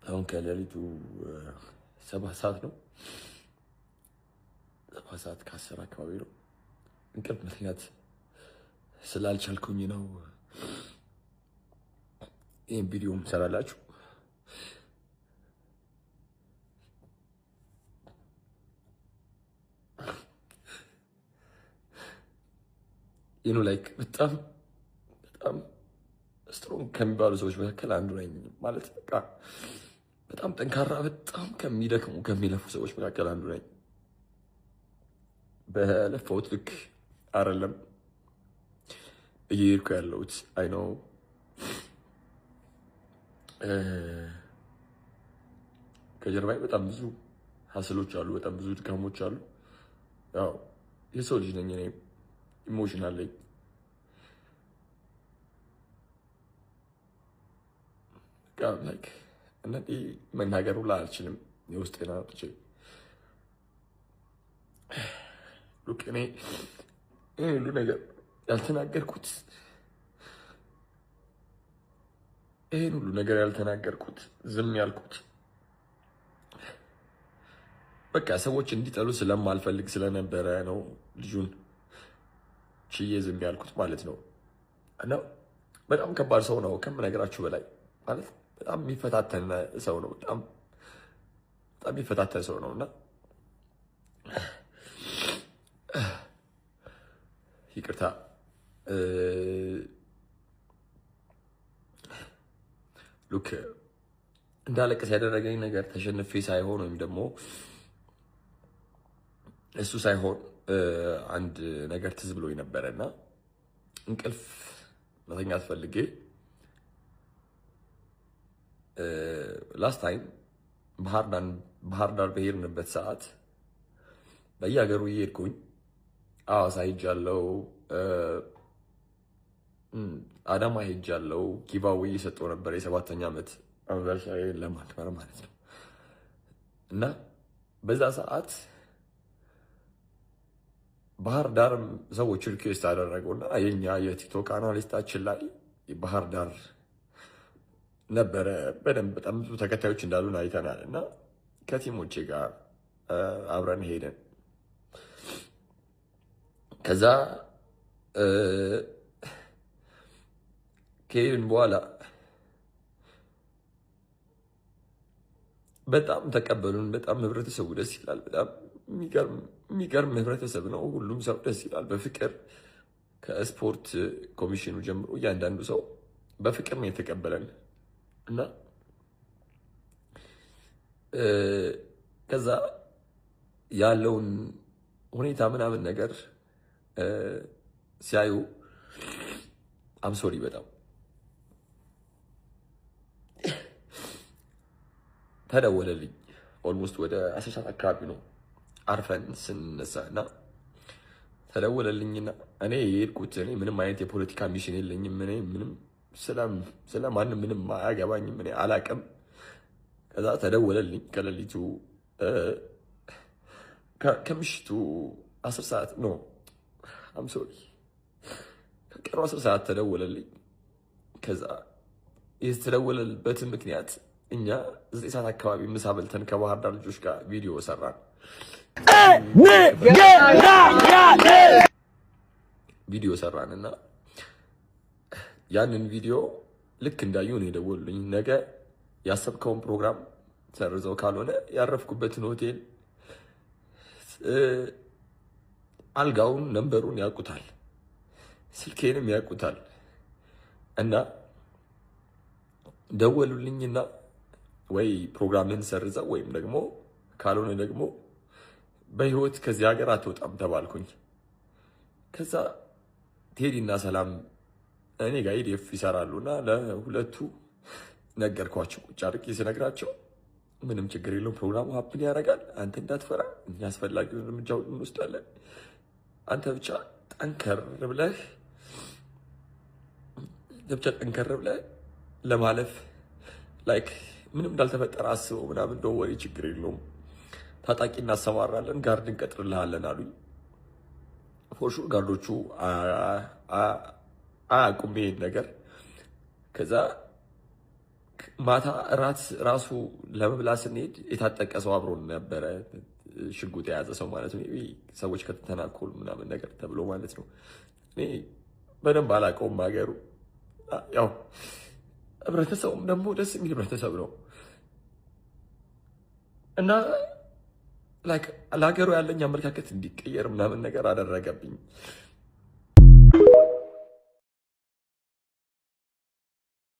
አሁን ከሌሊቱ 7 ሰዓት ነው። 7 ሰዓት ከ10 አካባቢ ነው። እንቅልፍ መተኛት ስላልቻልኩኝ ነው ይህን ቪዲዮ የምሰራላችሁ። ላይክ በጣም ስትሮንግ ከሚባሉ ሰዎች መካከል አንዱ ነኝ። ማለት በቃ በጣም ጠንካራ፣ በጣም ከሚደክሙ ከሚለፉ ሰዎች መካከል አንዱ ነኝ። በለፈውት ልክ አይደለም እየሄድኩ ያለሁት። አይ ነው ከጀርባዬ በጣም ብዙ ሀስሎች አሉ፣ በጣም ብዙ ድካሞች አሉ። ያው የሰው ልጅ ነኝ እኔ፣ ኢሞሽናል ላይ ላይክ እነዚህ መናገሩ ላይ አልችልም። የውስጤን አውጥቼ ሉክ እኔ ሁሉ ነገር ያልተናገርኩት ይሄን ሁሉ ነገር ያልተናገርኩት ዝም ያልኩት በቃ ሰዎች እንዲጠሉ ስለማልፈልግ ስለነበረ ነው። ልጁን ችዬ ዝም ያልኩት ማለት ነው። እና በጣም ከባድ ሰው ነው ከምነግራችሁ በላይ ማለት በጣም የሚፈታተን ሰው ነው። በጣም የሚፈታተን ሰው ነው እና ይቅርታ ሉክ እንዳለቀስ ያደረገኝ ነገር ተሸንፌ ሳይሆን ወይም ደግሞ እሱ ሳይሆን አንድ ነገር ትዝ ብሎኝ ነበረና እንቅልፍ መተኛት ፈልጌ ላስት ታይም ባህር ዳር በሄድንበት ሰዓት በየሀገሩ እየሄድኩኝ ሐዋሳ ሄጃለሁ፣ አዳማ ሄጃለሁ። ጊቫዌ እየሰጠሁ ነበር የ7ኛ ዓመት አኒቨርሳሪ ለማክበር ማለት ነው። እና በዛ ሰዓት ባህር ዳር ሰዎች ሪኩዌስት አደረገውና የኛ የቲክቶክ አናሊስታችን ላይ ባህር ዳር ነበረ በደንብ በጣም ብዙ ተከታዮች እንዳሉን አይተናል። እና ከቲሞቼ ጋር አብረን ሄደን ከዛ ከሄድን በኋላ በጣም ተቀበሉን። በጣም ህብረተሰቡ ደስ ይላል። በጣም የሚገርም ህብረተሰብ ነው። ሁሉም ሰው ደስ ይላል በፍቅር ከስፖርት ኮሚሽኑ ጀምሮ እያንዳንዱ ሰው በፍቅር ነው የተቀበለን። እና ከዛ ያለውን ሁኔታ ምናምን ነገር ሲያዩ አምሶሪ በጣም ተደወለልኝ። ኦልሞስት ወደ 10 ሰዓት አካባቢ ነው አርፈን ስንነሳ እና ተደወለልኝና እኔ የሄድኩት እኔ ምንም አይነት የፖለቲካ ሚሽን የለኝም። እኔ ምንም ስለማንም ምንም አያገባኝም። እኔ አላቅም። ከዛ ተደወለልኝ ከሌሊቱ ከምሽቱ 10 ሰዓት ነው አምሶሪ ከቀኑ 10 ሰዓት ተደወለልኝ። ከዛ የተደወለልበትን ምክንያት እኛ 9 ሰዓት አካባቢ ምሳ በልተን ከባህር ዳር ልጆች ጋር ቪዲዮ ሰራን። ቪዲዮ ሰራንና ያንን ቪዲዮ ልክ እንዳዩ ነው የደወሉልኝ። ነገ ያሰብከውን ፕሮግራም ሰርዘው ካልሆነ ያረፍኩበትን ሆቴል አልጋውን ነንበሩን ያውቁታል፣ ስልኬንም ያውቁታል። እና ደወሉልኝና ወይ ፕሮግራምን ሰርዘው ወይም ደግሞ ካልሆነ ደግሞ በህይወት ከዚህ ሀገር አትወጣም ተባልኩኝ። ከዛ ቴዲና ሰላም እኔ ጋር ኢዲኤፍ ይሰራሉና ለሁለቱ ነገርኳቸው። ቁጭ አድርጌ ስነግራቸው ምንም ችግር የለውም ፕሮግራሙ ሀፕን ያደርጋል፣ አንተ እንዳትፈራ፣ እኛ አስፈላጊውን እርምጃ እንወስዳለን፣ አንተ ብቻ ጠንከር ብለህ ለማለፍ ላይክ ምንም እንዳልተፈጠረ አስበው ምናምን ደው ወሬ ችግር የለውም፣ ታጣቂ እናሰማራለን፣ ጋርድ እንቀጥርልሃለን አሉኝ። ፎርሹር ጋርዶቹ አያውቁም ይሄን ነገር። ከዛ ማታ እራት ራሱ ለመብላት ስንሄድ የታጠቀ ሰው አብሮን ነበረ፣ ሽጉጥ የያዘ ሰው ማለት ነው። ሰዎች ከተተናኮሉ ምናምን ነገር ተብሎ ማለት ነው። እኔ በደንብ አላውቀውም ሀገሩ። ያው ህብረተሰቡም ደግሞ ደስ የሚል ህብረተሰብ ነው እና ለሀገሩ ያለኝ አመለካከት እንዲቀየር ምናምን ነገር አደረገብኝ።